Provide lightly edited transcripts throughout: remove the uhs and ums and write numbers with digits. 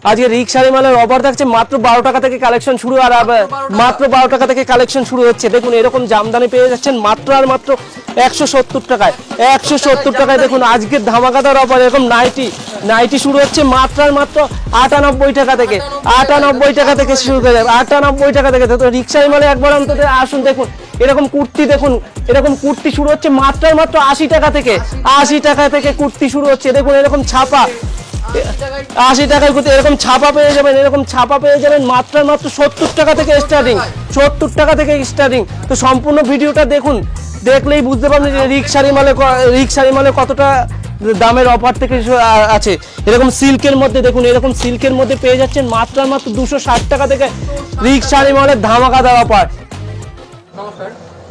আজকে রিক শাড়ি মালের অফার থাকছে মাত্র 12 টাকা থেকে কালেকশন শুরু, আর মাত্র 12 টাকা থেকে কালেকশন শুরু হচ্ছে। দেখুন এরকম জামদানি পেয়ে যাচ্ছেন মাত্র আর মাত্র 170 টাকায়। 170 টাকায় দেখুন আজকের ধামাকাদার অফার। এরকম নাইটি শুরু হচ্ছে মাত্র আর মাত্র 98 টাকা থেকে। 98 টাকা থেকে শুরু করে 98 টাকা থেকে। তো রিক শাড়ি মালে একবার অন্তত আসুন। দেখুন এরকম কুর্তি, দেখুন এরকম কুর্তি শুরু হচ্ছে মাত্র আর মাত্র 80 টাকা থেকে। 80 টাকা থেকে কুর্তি শুরু হচ্ছে। দেখুন এরকম ছাপা 80 টাকায় কুর্তি, এরকম ছাপা পেয়ে যাবেন। এরকম ছাপা পেয়ে যাবেন মাত্র আর মাত্র 70 টাকা থেকে স্টার্টিং। 70 টাকা থেকে স্টার্টিং। তো সম্পূর্ণ ভিডিওটা দেখুন, দেখলেই বুঝতে পারবেন যে রিক শাড়ি মালে কতটা দামের অফার থেকে আছে। এরকম সিল্কের মধ্যে দেখুন, এরকম সিল্কের মধ্যে পেয়ে যাচ্ছেন মাত্র আর মাত্র 260 টাকা থেকে রিক শাড়ি মালের ধামাকাদার অফার।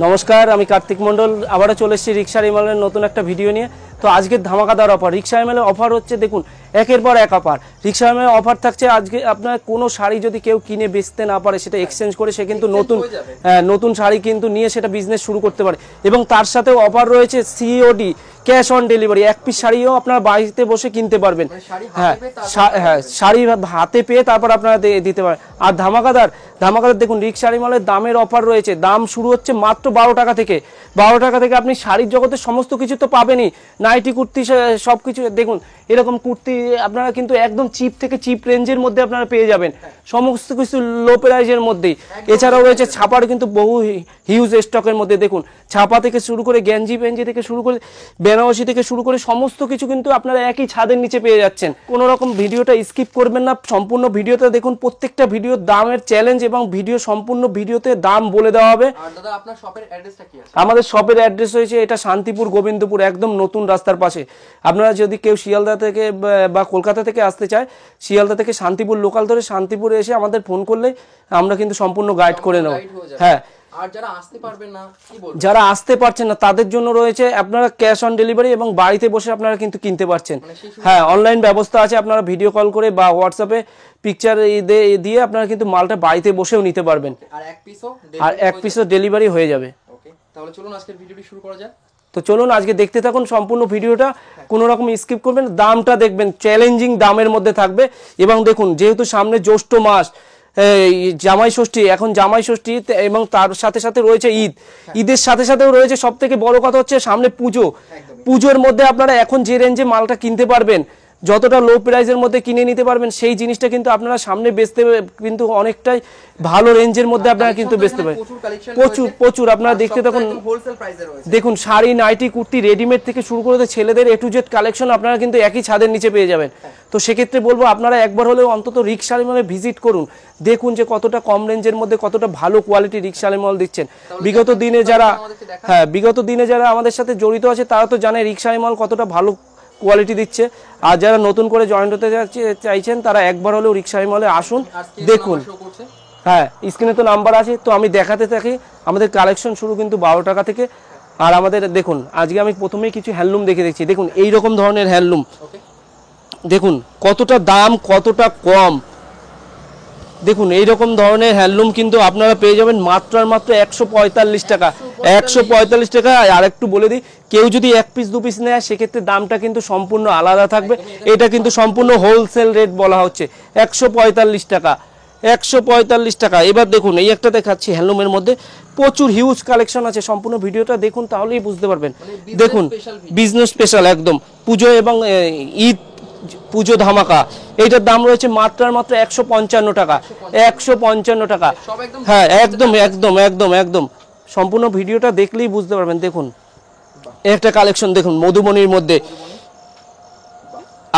নমস্কার, আমি কার্তিক মন্ডল আবারও চলে এসেছি রিক শাড়ি মালের নতুন একটা ভিডিও নিয়ে। তো আজকের ধামাকাদার অফার, রিক শাড়ি মালের অফার হচ্ছে দেখুন একের পর এক অফার। রিক শাড়ি মালের অফার থাকছে আজকে আপনার কোনো শাড়ি যদি কেউ কিনে বেচতে না পারে সেটা এক্সচেঞ্জ করে সে কিন্তু নতুন শাড়ি কিন্তু নিয়ে সেটা বিজনেস শুরু করতে পারে। এবং তার সাথেও অফার রয়েছে সিওডি, ক্যাশ অন ডেলিভারি। এক পিস শাড়িও আপনার বাড়িতে বসে কিনতে পারবেন। হ্যাঁ, শাড়ি হাতে পেয়ে তারপর আপনারা দিতে পারেন। আর ধামাকাদার দেখুন রিক শাড়ি মালের দামের অফার রয়েছে। দাম শুরু হচ্ছে মাত্র 12 টাকা থেকে। 12 টাকা থেকে আপনি শাড়ির জগতের সমস্ত কিছু তো পাবেনই, নাইটি কুর্তি সব কিছু। দেখুন এরকম কুর্তি আপনারা কিন্তু একদম চিপ থেকে চিপ রেঞ্জের মধ্যে আপনারা পেয়ে যাবেন, সমস্ত কিছু লো প্রাইজের মধ্যেই। এছাড়াও রয়েছে ছাপার কিন্তু বহু হিউজ স্টকের মধ্যে। দেখুন ছাপা থেকে শুরু করে গেঞ্জি পেঞ্জি থেকে শুরু করে বেনারসি থেকে শুরু করে সমস্ত কিছু কিন্তু আপনারা একই ছাদের নিচে পেয়ে যাচ্ছেন। কোনো রকম ভিডিওটা স্কিপ করবেন না, সম্পূর্ণ ভিডিওটা দেখুন। প্রত্যেকটা ভিডিওর দামের চ্যালেঞ্জ এবং ভিডিও সম্পূর্ণ ভিডিওতে দাম বলে দেওয়া হবে। আমাদের শপের অ্যাড্রেস হয়েছে এটা শান্তিপুর গোবিন্দপুর, একদম নতুন রাস্তার পাশে। আপনারা যদি কেউ শিয়ালদা থেকে বা কলকাতা থেকে আসতে চায়, শিয়ালদা থেকে শান্তিপুর লোকাল ধরে শান্তিপুরে এসে আমাদের ফোন করলে আমরা কিন্তু সম্পূর্ণ গাইড করে নেব। হ্যাঁ, আর যারা আসতে পারছেন না তাদের জন্য রয়েছে আপনারা ক্যাশ অন ডেলিভারি এবং বাড়িতে বসে আপনারা কিন্তু কিনতে পারছেন। হ্যাঁ, অনলাইন ব্যবস্থা আছে। আপনারা ভিডিও কল করে বা হোয়াটসঅ্যাপে পিকচার দিয়ে আপনারা কিন্তু মালটা বাড়িতে বসেও নিতে পারবেন। আর এক পিসও ডেলিভারি হয়ে যাবে। তাহলে চলুন আজকের ভিডিওটি শুরু করা যাক। তো চলুন আজকে দেখতে থাকুন সম্পূর্ণ ভিডিওটা, কোনো রকম স্কিপ করবেন। দামটা দেখবেন চ্যালেঞ্জিং দামের মধ্যে থাকবে। এবং দেখুন যেহেতু সামনে জ্যৈষ্ঠ মাস, জামাই ষষ্ঠী, এখন জামাই ষষ্ঠী এবং তার সাথে সাথে রয়েছে ঈদের সাথে সাথেও রয়েছে সব থেকে বড় কথা হচ্ছে সামনে পুজোর মধ্যে আপনারা এখন যে রেঞ্জে মালটা কিনতে পারবেন, যতটা লো প্রাইসের মধ্যে কিনে নিতে পারবেন সেই জিনিসটা কিন্তু আপনারা সামনে বেচতে কিন্তু অনেকটাই ভালো রেঞ্জের মধ্যে আপনারা কিন্তু বেচতে পারেন। প্রচুর আপনারা দেখতে থাকুন। দেখুন শাড়ি, নাইটি, কুর্তি, রেডিমেড থেকে শুরু করে ছেলেদের A to Z কালেকশন আপনারা কিন্তু একই ছাদের নিচে পেয়ে যাবেন। তো সেক্ষেত্রে বলবো আপনারা একবার হলেও অন্তত রিক শাড়ি মলে ভিজিট করুন, দেখুন যে কতটা কম রেঞ্জের মধ্যে কতটা ভালো কোয়ালিটি রিক শাড়ি মল দিচ্ছেন। বিগত দিনে যারা আমাদের সাথে জড়িত আছে তারা তো জানে রিক শাড়ি মল কতটা ভালো কোয়ালিটি দিচ্ছে। আর যারা নতুন করে জয়েন হতে চাইছেন তারা একবার হলেও রিক শাড়ি মলে আসুন, দেখুন। হ্যাঁ, স্ক্রিনে তো নাম্বার আছে। তো আমি দেখাতে থাকি আমাদের কালেকশন শুরু কিন্তু 12 টাকা থেকে। আর আমাদের দেখুন আজকে আমি প্রথমেই কিছু হ্যান্ডলুম দেখছি। দেখুন এইরকম ধরনের হ্যান্ডলুম, দেখুন কতটা দাম কতটা কম। দেখুন এইরকম ধরনের হ্যান্ডলুম কিন্তু আপনারা পেয়ে যাবেন মাত্র আর মাত্র 145 টাকা। 145 টাকা। আর একটু বলে দিই, কেউ যদি এক পিস দু পিস নেয় সেক্ষেত্রে দামটা কিন্তু সম্পূর্ণ আলাদা থাকবে। এটা কিন্তু সম্পূর্ণ হোলসেল রেট বলা হচ্ছে 145 টাকা। 145 টাকা। এবার দেখুন এই একটা দেখাচ্ছি হ্যান্ডলুমের মধ্যে প্রচুর হিউজ কালেকশন আছে। সম্পূর্ণ ভিডিওটা দেখুন তাহলেই বুঝতে পারবেন। দেখুন বিজনেস স্পেশাল একদম পুজো এবং ঈদ পুজো ধামাকা। এইটার দাম রয়েছে মাত্র আর মাত্র 155 টাকা। 155 টাকা। হ্যাঁ, একদম সম্পূর্ণ ভিডিওটা দেখলেই বুঝতে পারবেন। দেখুন একটা কালেকশন দেখুন মধুবনীর মধ্যে,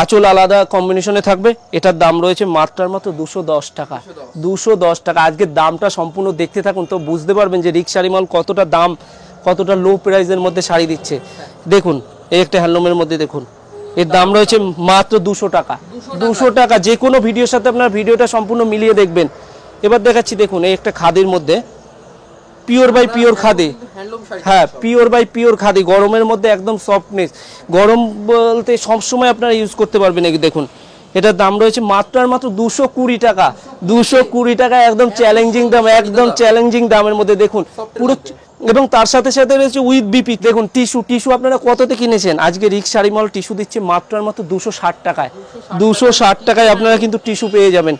আঁচল আলাদা কম্বিনেশনে থাকবে। এটার দাম রয়েছে মাত্র আর মাত্র 210 টাকা। 210 টাকা। আজকের দামটা সম্পূর্ণ দেখতে থাকুন তো বুঝতে পারবেন যে রিক শাড়ি মল কতটা দাম, কতটা লো প্রাইসের মধ্যে শাড়ি দিচ্ছে। দেখুন এই একটা হ্যান্ডলুমের মধ্যে দেখুন এর দাম রয়েছে মাত্র 200 টাকা। 200 টাকা। যে কোনো ভিডিওর সাথে আপনার ভিডিওটা সম্পূর্ণ মিলিয়ে দেখবেন। এবার দেখাচ্ছি দেখুন এই একটা খাদির মধ্যে পিওর বাই পিওর খাদি। হ্যাঁ, পিওর বাই পিওর খাদি। গরমের মধ্যে একদম সফটনেস। গরম বলতে সবসময় আপনারা ইউজ করতে পারবেন। দেখুন এটার দাম রয়েছে মাত্র আর মাত্র 220 টাকা। 220 টাকা একদম চ্যালেঞ্জিং দাম, একদম চ্যালেঞ্জিং দামের মধ্যে দেখুন পুরো। এবং তার সাথে সাথে রয়েছে উইথ বিপি। দেখুন টিস্যু আপনারা কততে কিনেছেন? আজকে রিক্স শাড়ি মল টিস্যু দিচ্ছে মাত্র আর মাত্র 260 টাকায়। 260 টাকায় আপনারা কিন্তু টিস্যু পেয়ে যাবেন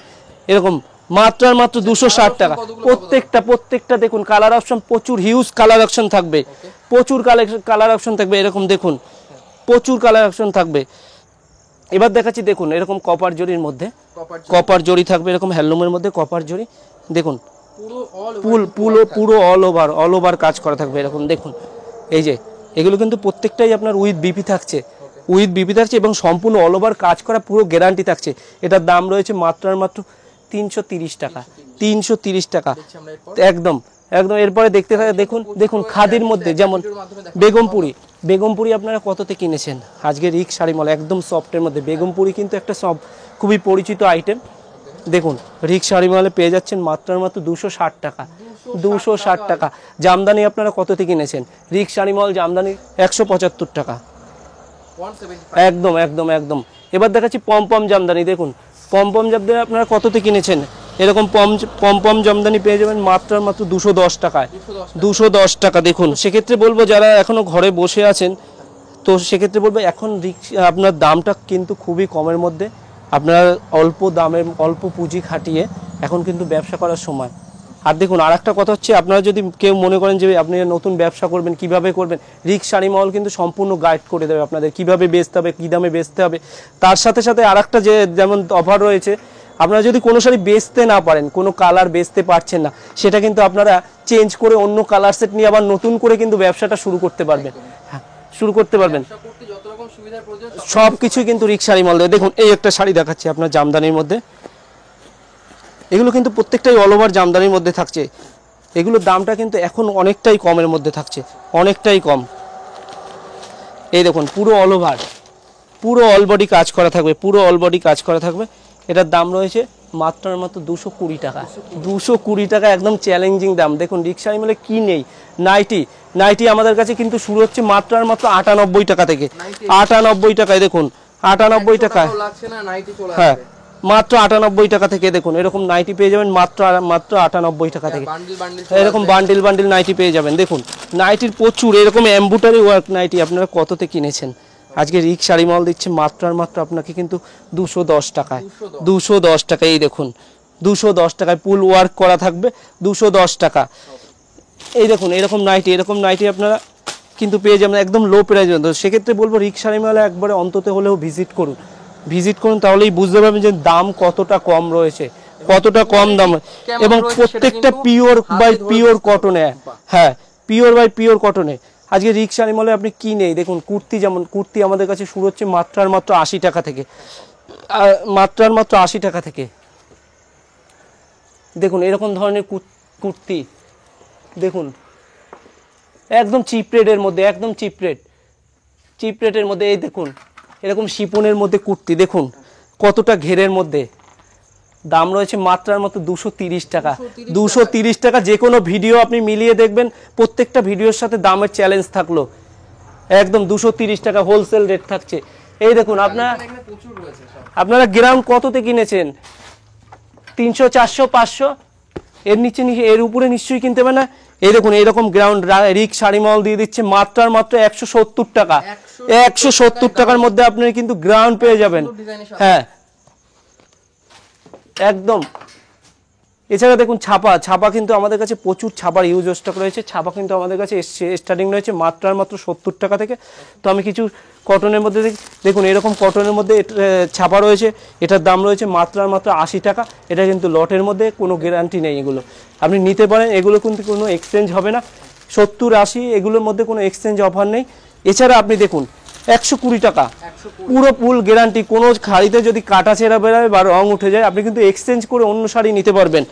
এরকম মাত্র আর মাত্র 260 টাকা। প্রত্যেকটা দেখুন কালার অপশন প্রচুর, হিউজ কালার অপশন থাকবে, প্রচুর কালার অপশন থাকবে এরকম দেখুন, প্রচুর কালার অপশন থাকবে। এবার দেখাচ্ছি দেখুন এরকম কপার জরির মধ্যে, কপার জরি থাকবে এরকম হ্যান্ডলুমের মধ্যে কপার জরি। দেখুন পুরো অল ওভার কাজ করা থাকবে এরকম দেখুন। এই যে এগুলো কিন্তু প্রত্যেকটাই আপনার উইথ বিপি থাকছে, উইথ বিপি থাকছে এবং সম্পূর্ণ অল ওভার কাজ করা পুরো গ্যারান্টি থাকছে। এটার দাম রয়েছে মাত্র আর মাত্র 330 টাকা। 330 টাকা একদম একদম। এরপরে দেখতে থাকে দেখুন খাদির মধ্যে যেমন বেগমপুরি আপনারা কততে কিনেছেন? আজকে রিক্স শাড়ি মল একদম সফটের মধ্যে বেগমপুরি কিন্তু একটা খুবই পরিচিত আইটেম। দেখুন রিক্স শাড়ি মলে পেয়ে যাচ্ছেন মাত্র আর মাত্র 260 টাকা। 260 টাকা। জামদানি আপনারা কততে কিনেছেন? রিক্স শাড়ি মল জামদানি 175 টাকা। একদম একদম একদম। এবার দেখাচ্ছি পম জামদানি। দেখুন পম জামদানি আপনারা কততে কিনেছেন? এরকম পম জামদানি পেয়ে যাবেন মাত্র আর মাত্র 210 টাকায়। 210 টাকা। দেখুন সেক্ষেত্রে বলবো যারা এখনো ঘরে বসে আছেন তো সেক্ষেত্রে বলবো এখন আপনার দামটা কিন্তু খুবই কমের মধ্যে, আপনার অল্প দামের অল্প পুঁজি খাটিয়ে এখন কিন্তু ব্যবসা করার সময়। আর দেখুন আর একটা কথা হচ্ছে, আপনারা যদি কেউ মনে করেন যে আপনি নতুন ব্যবসা করবেন কিভাবে করবেন, রিক্স শাড়ি মহল কিন্তু সম্পূর্ণ গাইড করে দেবে আপনাদের কিভাবে বেচতে হবে, কী দামে বেচতে হবে। তার সাথে সাথে আর একটা যে যেমন অফার রয়েছে, আপনারা যদি কোনো শাড়ি বেচতে না পারেন, কোনো কালার বেচতে পারছেন না, সেটা কিন্তু আপনারা চেঞ্জ করে অন্য কালার সেট নিয়ে আবার নতুন করে কিন্তু ব্যবসাটা শুরু করতে পারবেন। হ্যাঁ শুরু করতে পারবেন। সব কিছুই কিন্তু রিক্স শাড়ি মল দেবে। দেখুন এই একটা শাড়ি দেখাচ্ছি আপনার জামদানির মধ্যে, এগুলো কিন্তু প্রত্যেকটাই অল ওভার জামদানির মধ্যে থাকছে। এগুলোর দামটা কিন্তু এখন অনেকটাই কমের মধ্যে থাকছে, অনেকটাই কম। এই দেখুন পুরো অল ওভার পুরো অল বডি কাজ করা থাকবে, পুরো অল বডি কাজ করা থাকবে। এটার দাম রয়েছে মাত্র আর মাত্র 220 টাকা। 220 টাকা একদম চ্যালেঞ্জিং দাম। দেখুন রিক্স শাড়ি মলে কি নেই? নাইটি আমাদের কাছে কিন্তু শুরু হচ্ছে মাত্র আর মাত্র 98 টাকা থেকে। 98 টাকায় দেখুন 98 টাকায়, হ্যাঁ মাত্র 98 টাকা থেকে। দেখুন এরকম নাইটি পেয়ে যাবেন মাত্র 98 টাকা থেকে। এরকম বান্ডিল নাইটি পেয়ে যাবেন। দেখুন নাইটির প্রচুর এরকম এমব্রয়ডারি ওয়ার্ক নাইটি আপনারা কততে কিনেছেন? আজকে রিক্স শাড়ি মল দিচ্ছে মাত্র আর মাত্র আপনাকে কিন্তু 210 টাকায়। 210 টাকায়। এই দেখুন 210 টাকায় ফুল ওয়ার্ক করা থাকবে 210 টাকা। এই দেখুন এরকম নাইটি আপনারা কিন্তু পেয়ে যাবেন একদম লো প্রাইস। সেক্ষেত্রে বলবো রিক্স শাড়ি মলে একবারে অন্তত হলেও ভিজিট করুন, তাহলেই বুঝতে পারবেন যে দাম কতটা কম রয়েছে, কতটা কম দাম। এবং প্রত্যেকটা পিওর বাই পিওর কটনে, হ্যাঁ পিওর বাই পিওর কটনে। আজকে রিক্স শাড়ি মলে আপনি কি নেই? দেখুন কুর্তি আমাদের কাছে শুরু হচ্ছে মাত্র আর মাত্র 80 টাকা থেকে, মাত্র আর মাত্র 80 টাকা থেকে। দেখুন এরকম ধরনের কুর্তি দেখুন একদম চিপ রেটের মধ্যে, একদম চিপ রেটের মধ্যে। এই দেখুন এরকম শিপনের মধ্যে কুর্তি দেখুন কতটা ঘেরের মধ্যে, দাম রয়েছে মাত্র আর মাত্র 230 টাকা। 230 টাকা। যে কোনো ভিডিও আপনি মিলিয়ে দেখবেন প্রত্যেকটা ভিডিওর সাথে দামের চ্যালেঞ্জ থাকলো, একদম 230 টাকা হোলসেল রেট থাকছে। এই দেখুন আপনারা গ্রাম কততে কিনেছেন? 300, 400, 500 এর নিচে এর উপরে নিশ্চয়ই কিনতে হবে না। এই দেখুন এরকম গ্রাউন্ড রিক্স শাড়ি মল দিয়ে দিচ্ছে মাত্র আর মাত্র 170 টাকা। 170 টাকার মধ্যে আপনি কিন্তু গ্রাউন্ড পেয়ে যাবেন। হ্যাঁ একদম। এছাড়া দেখুন ছাপা কিন্তু আমাদের কাছে প্রচুর ছাপার ইউজ স্টক রয়েছে। ছাপা কিন্তু আমাদের কাছে স্টার্টিং রয়েছে মাত্র আর মাত্র 70 টাকা থেকে। তো আমি কিছু কটনের মধ্যে দেখুন এরকম কটনের মধ্যে ছাপা রয়েছে, এটার দাম রয়েছে মাত্র আর মাত্র 80 টাকা। এটা কিন্তু লটের মধ্যে কোনো গ্যারান্টি নেই, এগুলো আপনি নিতে পারেন, এগুলো কিন্তু কোনো এক্সচেঞ্জ হবে না। 70, 80 এগুলোর মধ্যে কোনো এক্সচেঞ্জ অফার নেই। এছাড়া আপনি দেখুন 120 টাকা পুরো ফুল গ্যারান্টি। কোনো শাড়িতে যদি কাটা ছেঁড়া বেরোয় বা রং উঠে যায় আপনি কিন্তু এক্সচেঞ্জ করে অন্য শাড়ি নিতে পারবেন।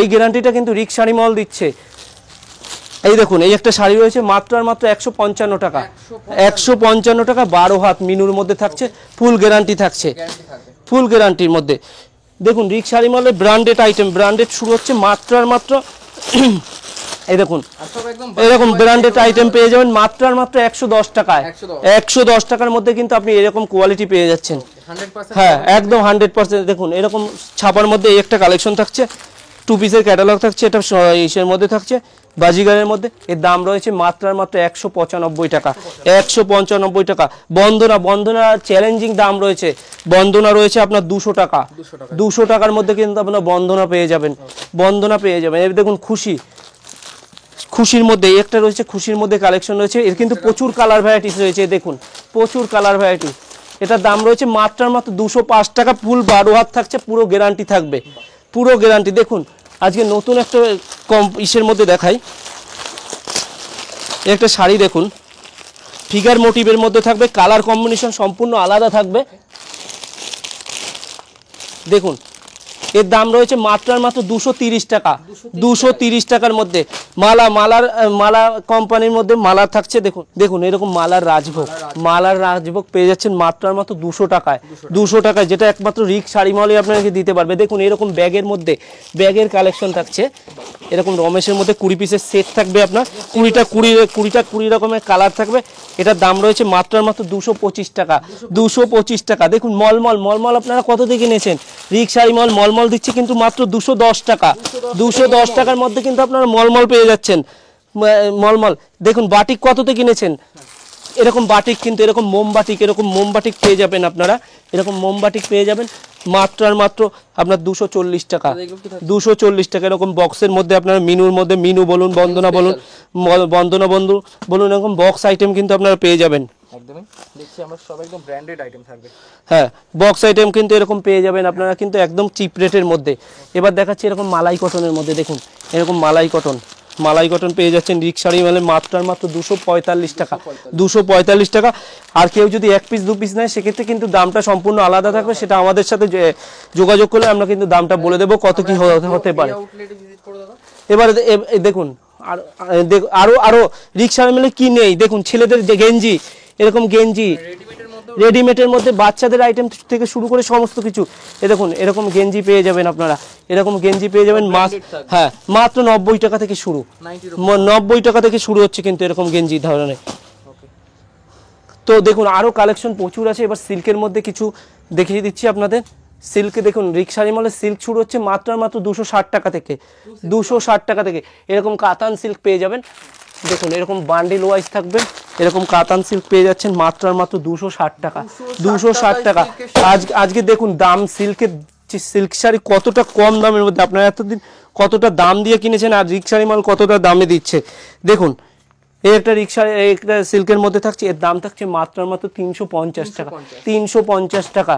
এই গ্যারান্টিটা কিন্তু রিক্স শাড়ি মল দিচ্ছে। এই দেখুন এই একটা শাড়ি রয়েছে মাত্র আর মাত্র 155 টাকা। 155 টাকা 12 হাত মিনুর মধ্যে থাকছে, ফুল গ্যারান্টি থাকছে, ফুল গ্যারান্টির মধ্যে। দেখুন রিক্স শাড়ি মলে ব্র্যান্ডেড আইটেম, ব্র্যান্ডেড শুরু হচ্ছে মাত্র আর মাত্র এই দেখুন আর সব একদম এরকম ব্র্যান্ডেড আইটেম পেয়ে যাবেন মাত্র আর মাত্র 110 টাকায়। 110 110 টাকার মধ্যে কিন্তু আপনি এরকম কোয়ালিটি পেয়ে যাচ্ছেন। 100% হ্যাঁ একদম 100%। দেখুন এরকম ছাপার মধ্যে এই একটা কালেকশন থাকছে, 2 পিসের ক্যাটালগ থাকছে, এটা ইসের মধ্যে থাকছে বাজিগারের মধ্যে। এর দাম রয়েছে মাত্র আর মাত্র 195 টাকা। 195 টাকা। বন্দনা চ্যালেঞ্জিং দাম রয়েছে। বন্দনা রয়েছে আপনার 200 টাকা। 200 টাকার মধ্যে কিন্তু আপনার বন্দনা পেয়ে যাবেন। বন্দনা পেয়ে যাবেন। এই দেখুন খুশির মধ্যে এই একটা রয়েছে, খুশির মধ্যে কালেকশন রয়েছে। এর কিন্তু প্রচুর কালার ভ্যারাইটিস রয়েছে। দেখুন প্রচুর কালার ভ্যারাইটি। এটার দাম রয়েছে মাত্র আর মাত্র 205 টাকা। ফুল 12 হাত থাকছে, পুরো গ্যারান্টি থাকবে, পুরো গ্যারান্টি। দেখুন আজকে নতুন একটা ইসের মধ্যে দেখাই, একটা শাড়ি দেখুন ফিগার মোটিভের মধ্যে থাকবে, কালার কম্বিনেশন সম্পূর্ণ আলাদা থাকবে। দেখুন এর দাম রয়েছে মাত্র আর মাত্র 230 টাকা। 230 টাকার মধ্যে মালা কোম্পানির মধ্যে মালা থাকছে। দেখুন এরকম মালার রাজভোগ পেয়ে যাচ্ছেন মাত্র আর মাত্র 200 টাকায়। 200 টাকায়, যেটা একমাত্র রিক শাড়ি মলে আপনাকে দিতে পারবে। দেখুন এরকম ব্যাগের মধ্যে ব্যাগের কালেকশন থাকছে। এরকম রমেশের মধ্যে 20 পিসের সেট থাকবে আপনার, 20 রকমের কালার থাকবে। এটার দাম রয়েছে মাত্র আর মাত্র 225 টাকা। 225 টাকা। দেখুন মলমল আপনারা কত দিয়ে কিনেছেন? রিক শাড়ি মলমল দিচ্ছে কিন্তু মাত্র 210 টাকা। 210 টাকার মধ্যে কিন্তু আপনারা মলমল পেয়ে যাচ্ছেন। মলমল দেখুন বাটিক কততে কিনেছেন? এরকম বাটিক কিন্তু এরকম মোমবাটিক পেয়ে যাবেন আপনারা। এরকম মোমবাটিক পেয়ে যাবেন মাত্র আর মাত্র আপনার 240 টাকা। 240 টাকা। এরকম বক্সের মধ্যে আপনারা মিনুর মধ্যে মিনু বলুন, বন্দনা বলুন এরকম বক্স আইটেম কিন্তু আপনারা পেয়ে যাবেন। একদমই দেখছি আমরা সব একদম ব্র্যান্ডেড আইটেম থাকবে। হ্যাঁ বক্স আইটেম কিন্তু এরকম পেয়ে যাবেন আপনারা কিন্তু একদম চিপ রেটের মধ্যে। এবার দেখাচ্ছি এরকম মালাই কটনের মধ্যে। দেখুন এরকম মালাই কটন পেয়ে যাচ্ছেন রিক শাড়ি মেলে মাত্র আর মাত্র 245 টাকা। 245 টাকা। আর কেউ যদি 1 পিস 2 পিস নেয় সেক্ষেত্রে কিন্তু দামটা সম্পূর্ণ আলাদা থাকবে। সেটা আমাদের সাথে যোগাযোগ করলে আমরা কিন্তু দামটা বলে দেবো কত কি হতে পারে। এবার দেখুন আরো রিক শাড়ি মেলে কি নেই। দেখুন ছেলেদের যে গেঞ্জি, এরকম গেঞ্জি রেডিমেডের মধ্যে বাচ্চাদের আইটেম থেকে শুরু করে সমস্ত কিছু। দেখুন এরকম গেঞ্জি পেয়ে যাবেন আপনারা। এরকম গেঞ্জি পেয়ে যাবেন হ্যাঁ মাত্র 90 টাকা থেকে শুরু। 90 টাকা থেকে শুরু হচ্ছে কিন্তু এরকম গেঞ্জি ধরনের। তো দেখুন আরো কালেকশন প্রচুর আছে। এবার সিল্কের মধ্যে কিছু দেখিয়ে দিচ্ছি আপনাদের। সিল্কে দেখুন রিক শাড়ি মলে সিল্ক শুরু হচ্ছে মাত্র আর মাত্র 260 টাকা থেকে। 260 টাকা থেকে এরকম কাতান সিল্ক পেয়ে যাবেন। দেখুন এরকম বান্ডিল ওয়াইজ থাকবে। এরকম কাতান সিল্ক পেয়ে যাচ্ছেন মাত্র আর মাত্র 260 টাকা। 260 টাকা। আজকে দেখুন দাম সিল্ক শাড়ি কতটা কম দামের মধ্যে। আপনারা এতদিন কতটা দাম দিয়ে কিনেছেন আর রিক শাড়ি মাল কতটা দামে দিচ্ছে। দেখুন এই একটা রিক্সা একটা সিল্কের মধ্যে থাকছে, এর দাম থাকছে মাত্র আর মাত্র 350 টাকা। 350 টাকা।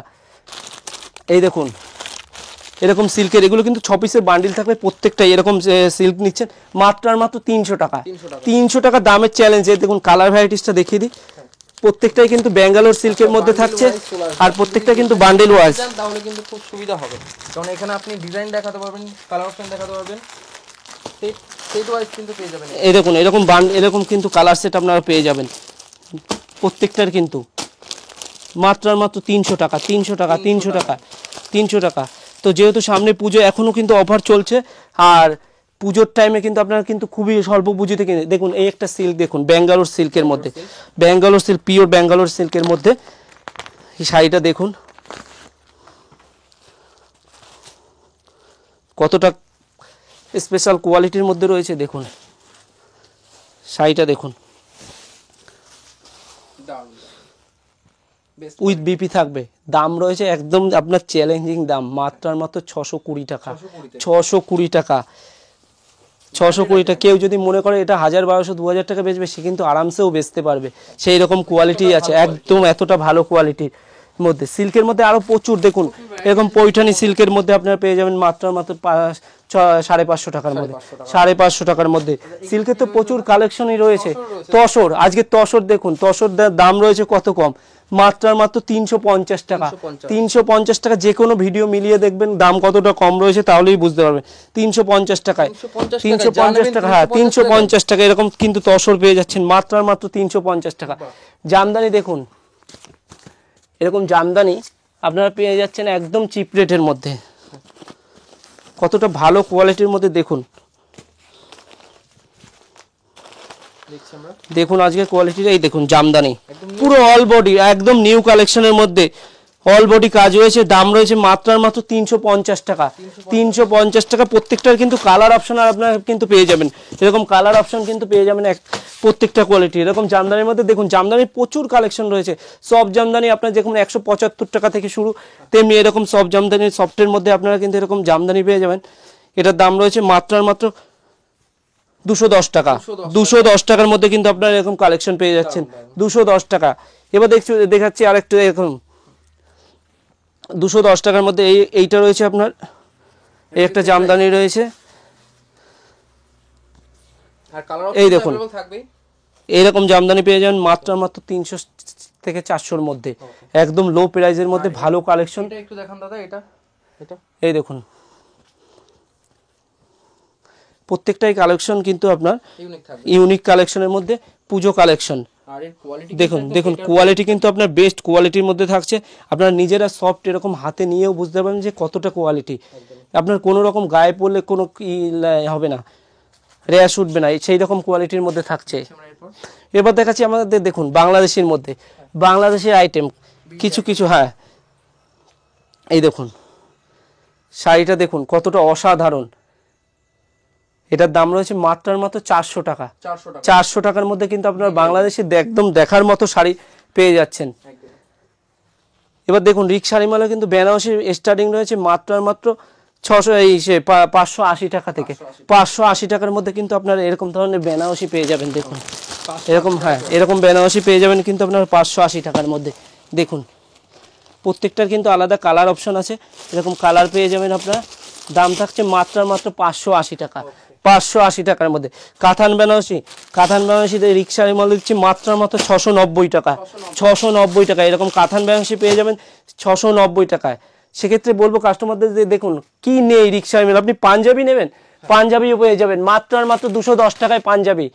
এই দেখুন এরকম সিল্কের, এগুলো কিন্তু 6 পিসের বান্ডিল থাকবে প্রত্যেকটা। এরকম সিল্ক নিচ্ছেন মাত্র আর মাত্র 300 টাকা। 300 টাকা দামের চ্যালেঞ্জ। দেখুন কালার ভ্যারাইটিসটা দেখিয়ে দিই। প্রত্যেকটাই কিন্তু ব্যাঙ্গালোর সিল্কের মধ্যে থাকছে আর প্রত্যেকটা কিন্তু বান্ডেল ওয়াইজ। তাহলে কিন্তু খুব সুবিধা হবে, কারণ এখানে আপনি ডিজাইন দেখাতে পারবেন, কালার অপশন দেখাতে পারবেন, সেট ওয়াইজ কিন্তু পেয়ে যাবেন। এই দেখুন এরকম কিন্তু কালার সেট আপনারা পেয়ে যাবেন প্রত্যেকটার কিন্তু মাত্র আর মাত্র 300 টাকা। 300 টাকা। 300 টাকা। 300 টাকা। তো যেহেতু সামনে পুজো, এখনো কিন্তু অফার চলছে আর পুজোর টাইমে কিন্তু আপনারা কিন্তু খুবই স্বল্প পুঁজিতে কিনে। দেখুন এই একটা সিল্ক দেখুন ব্যাঙ্গালোর সিল্কের মধ্যে, ব্যাঙ্গালোর সিল্ক, পিওর ব্যাঙ্গালোর সিল্কের মধ্যে এই শাড়িটা দেখুন কতটা স্পেশাল কোয়ালিটির মধ্যে রয়েছে। দেখুন শাড়িটা দেখুন উইথ বিপি থাকবে। দাম রয়েছে একদম আপনার চ্যালেঞ্জিং দাম মাত্র আর মাত্র 620 টাকা। 620 টাকা। 620 টাকা। কেউ যদি মনে করে এটা 1000, 1200, 2000 টাকা বেচবে, সে কিন্তু আরামসেও বেচতে পারবে। সেই রকম কোয়ালিটি আছে একদম, এতটা ভালো কোয়ালিটির মধ্যে। সিল্কের মধ্যে আরো প্রচুর দেখুন এরকম পৈঠানি সিল্কের মধ্যে আপনারা পেয়ে যাবেন মাত্র 550 টাকার মধ্যে। 550 টাকার মধ্যে সিল্কের তো প্রচুর কালেকশনই রয়েছে। তসর, আজকে তসর দেখুন, তসর দাম রয়েছে কত কম, মাত্র 350 টাকা। 350 টাকা। যে কোনো ভিডিও মিলিয়ে দেখবেন দাম কতটা কম রয়েছে, তাহলেই বুঝতে পারবেন। 350 টাকায়, 350 টাকা। হ্যাঁ 350 টাকা। এরকম কিন্তু তসর পেয়ে যাচ্ছেন মাত্র 350 টাকা। জামদানি দেখুন, এরকম জামদানি আপনারা পেয়ে যাচ্ছেন একদম চিপ রেটের মধ্যে। কতটা ভালো কোয়ালিটির মধ্যে দেখুন। দেখছি আমরা। দেখুন আজকে কোয়ালিটিটা, এই দেখুন জামদানি পুরো অল বডি একদম নিউ কালেকশনের মধ্যে অল বডি কাজ রয়েছে, দাম রয়েছে মাত্র 350 টাকা। 350 টাকা। প্রত্যেকটার কিন্তু কালার অপশন আর আপনারা কিন্তু পেয়ে যাবেন, এরকম কালার অপশন কিন্তু পেয়ে যাবেন প্রত্যেকটা কোয়ালিটি। এরকম জামদানির মধ্যে দেখুন জামদানির প্রচুর কালেকশন রয়েছে। সব জামদানি আপনার যেরকম 175 টাকা থেকে শুরু, তেমনি এরকম সব জামদানি সফটের মধ্যে আপনারা কিন্তু এরকম জামদানি পেয়ে যাবেন। এটার দাম রয়েছে মাত্র 210 টাকা। 210 টাকার মধ্যে কিন্তু আপনারা এরকম কালেকশন পেয়ে যাচ্ছেন 210 টাকা। এবার দেখাচ্ছি আরেকটু এরকম 210 টাকার মধ্যে এইটা রয়েছে আপনার, এই একটা জামদানি রয়েছে। আর কালার এই দেখুন अवेलेबल থাকবে, এইরকম জামদানি পেয়ে যাবেন মাত্র 300 থেকে 400-র মধ্যে, একদম লো প্রাইসের মধ্যে ভালো কালেকশন। এটা একটু দেখান দাদা, এটা এই দেখুন প্রত্যেকটাই কালেকশন কিন্তু আপনার ইউনিক থাকবে, ইউনিক কালেকশনের মধ্যে পুজো কালেকশন। আর এর কোয়ালিটি দেখুন কোয়ালিটি কিন্তু আপনার বেস্ট কোয়ালিটির মধ্যে থাকছে। আপনারা নিজেরা সফট এরকম হাতে নিয়েও বুঝতে পারবেন যে কতটা কোয়ালিটি। আপনার কোনো রকম গায়ে পড়লে কোনো হবে না, র্যাশ উঠবে না, সেই রকম কোয়ালিটির মধ্যে থাকছে। এবার দেখাচ্ছি আমাদের দেখুন বাংলাদেশের মধ্যে, বাংলাদেশের আইটেম কিছু কিছু। হ্যাঁ এই দেখুন শাড়িটা দেখুন কতটা অসাধারণ। এটার দাম রয়েছে মাত্র 400 টাকা। 400 টাকার মধ্যে কিন্তু আপনার বাংলাদেশে একদম দেখার মতো শাড়ি পেয়ে যাচ্ছেন। এবার দেখুন রিক শাড়ি মালে কিন্তু বেনারসি স্টার্টিং রয়েছে মাত্র 580 টাকা থেকে। 580 টাকার মধ্যে কিন্তু আপনার এরকম ধরনের বেনারসি পেয়ে যাবেন। দেখুন এরকম, হ্যাঁ এরকম বেনারসি পেয়ে যাবেন কিন্তু আপনার 580 টাকার মধ্যে। দেখুন প্রত্যেকটার কিন্তু আলাদা কালার অপশন আছে, এরকম কালার পেয়ে যাবেন আপনারা। দাম থাকছে মাত্র 580 টাকা। 580 টাকার মধ্যে কাতান বেনারসি, রিক্সার মল দিচ্ছি মাত্র 690 টাকা। 690 টাকা এরকম কাতান বেনারসি পেয়ে যাবেন 690 টাকায়। সেক্ষেত্রে বলবো কাস্টমারদের যে দেখুন কি নেই রিক্সার মেল, আপনি পাঞ্জাবি নেবেন, পাঞ্জাবিও পেয়ে যাবেন মাত্র 210 টাকায়। পাঞ্জাবি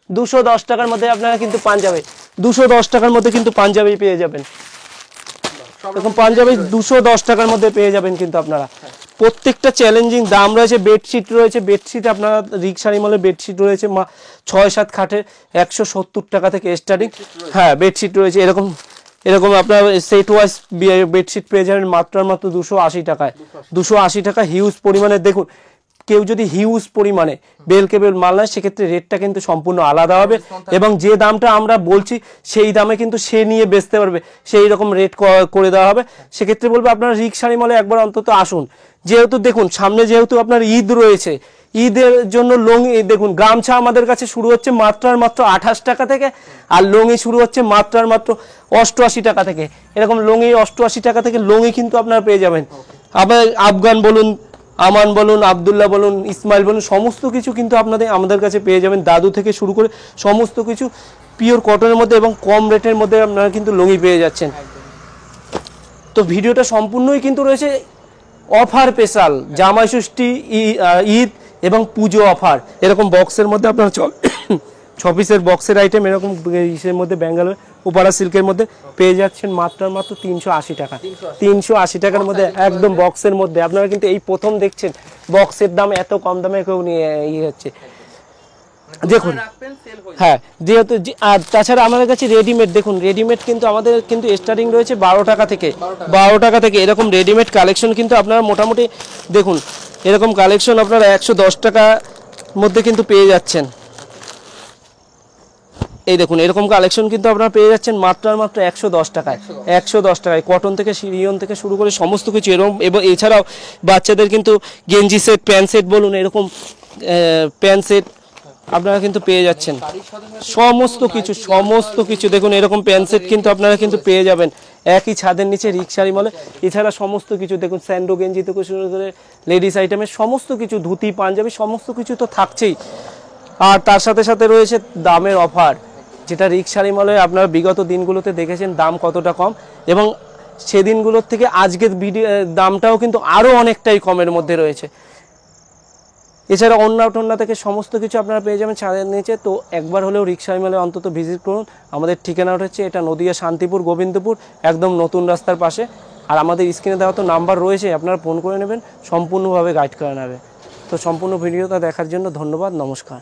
210 টাকার মধ্যে আপনারা কিন্তু পাঞ্জাবি 210 টাকার মধ্যে কিন্তু পাঞ্জাবি পেয়ে যাবেন। এরকম পাঞ্জাবি 210 টাকার মধ্যে পেয়ে যাবেন কিন্তু আপনারা। প্রত্যেকটা চ্যালেঞ্জিং দাম রয়েছে। বেডশিট রয়েছে, বেডশিট আপনারা রিক্সারি মলে বেডশিট রয়েছে 6-7 খাটের 170 টাকা থেকে স্টার্টিং। হ্যাঁ বেডশিট রয়েছে এরকম আপনার সেট ওয়াইজ বেডশিট পেয়ে যাবেন মাত্র 280 টাকায়। 280 টাকা হিউজ পরিমাণে। দেখুন কেউ যদি হিউজ পরিমাণে বেল কেবল মাল নেয় সেক্ষেত্রে রেটটা কিন্তু সম্পূর্ণ আলাদা হবে, এবং যে দামটা আমরা বলছি সেই দামে কিন্তু সে নিয়ে বেচতে পারবে, সেই রকম রেট করে দেওয়া হবে। সেক্ষেত্রে বলবো আপনারা রিক্সারি মলে একবার অন্তত আসুন। যেহেতু দেখুন সামনে যেহেতু আপনার ঈদ রয়েছে, ঈদের জন্য লুঙ্গি দেখুন গামছা আমাদের কাছে শুরু হচ্ছে মাত্র 28 টাকা থেকে, আর লুঙ্গি শুরু হচ্ছে মাত্র 88 টাকা থেকে। এরকম লুঙ্গি 88 টাকা থেকে লুঙ্গি কিন্তু আপনারা পেয়ে যাবেন। আবার আফগান বলুন, আমান বলুন, আবদুল্লাহ বলুন, ইসমাইল বলুন, সমস্ত কিছু কিন্তু আমাদের কাছে পেয়ে যাবেন। দাদু থেকে শুরু করে সমস্ত কিছু পিওর কটনের মধ্যে এবং কম রেটের মধ্যে আপনারা কিন্তু লুঙ্গি পেয়ে যাচ্ছেন। তো ভিডিওটা সম্পূর্ণই কিন্তু রয়েছে অফার স্পেশাল, জামাই ষষ্ঠী, ঈদ এবং পুজো অফার। এরকম বক্সের মধ্যে আপনার 6 পিসের বক্সের আইটেম এরকম ইসের মধ্যে ব্যাঙ্গালোর উপারা সিল্কের মধ্যে পেয়ে যাচ্ছেন মাত্র 380 টাকা। 380 টাকার মধ্যে একদম বক্সের মধ্যে। আপনারা কিন্তু এই প্রথম দেখছেন বক্সের দাম এত কম দামে কেউ নিয়ে হচ্ছে। দেখুন হ্যাঁ যেহেতু, আর তাছাড়া আমাদের কাছে রেডিমেড, দেখুন রেডিমেড কিন্তু আমাদের কিন্তু স্টার্টিং রয়েছে 12 টাকা থেকে। 12 টাকা থেকে এরকম রেডিমেড কালেকশন কিন্তু আপনারা মোটামুটি দেখুন এরকম কালেকশন আপনারা 110 টাকার মধ্যে কিন্তু পেয়ে যাচ্ছেন। এই দেখুন এরকম কালেকশন কিন্তু আপনারা পেয়ে যাচ্ছেন মাত্র 110 টাকায়। 110 টাকায় কটন থেকে রিয়ন থেকে শুরু করে সমস্ত কিছু এরকম। এবং এছাড়াও বাচ্চাদের কিন্তু গেঞ্জি সেট, প্যান্ট সেট বলুন, এরকম প্যান্ট সেট আপনারা কিন্তু পেয়ে যাচ্ছেন সমস্ত কিছু। দেখুন এরকম প্যান্ট সেট কিন্তু আপনারা কিন্তু পেয়ে যাবেন একই ছাদের নিচে রিক্সারি মলে। এছাড়া সমস্ত কিছু দেখুন স্যান্ডো গেঞ্জি থেকে শুরু করে লেডিস আইটেমের সমস্ত কিছু, ধুতি পাঞ্জাবি সমস্ত কিছু তো থাকছেই। আর তার সাথে সাথে রয়েছে দামের অফার, যেটা রিক্সারি মলে আপনারা বিগত দিনগুলোতে দেখেছেন দাম কতটা কম, এবং সেদিনগুলোর থেকে আজকের দামটাও কিন্তু আরও অনেকটাই কমের মধ্যে রয়েছে। এছাড়া অন্য থেকে সমস্ত কিছু আপনারা পেয়ে যাবেন ছাদের নিচে। তো একবার হলেও রিক্সারি মলে অন্তত ভিজিট করুন। আমাদের ঠিকানাটা হচ্ছে এটা নদিয়া শান্তিপুর গোবিন্দপুর, একদম নতুন রাস্তার পাশে। আর আমাদের স্ক্রিনে দেওয়া তো নাম্বার রয়েছে, আপনারা ফোন করে নেবেন, সম্পূর্ণভাবে গাইড করে নেবে। তো সম্পূর্ণ ভিডিওটা দেখার জন্য ধন্যবাদ, নমস্কার।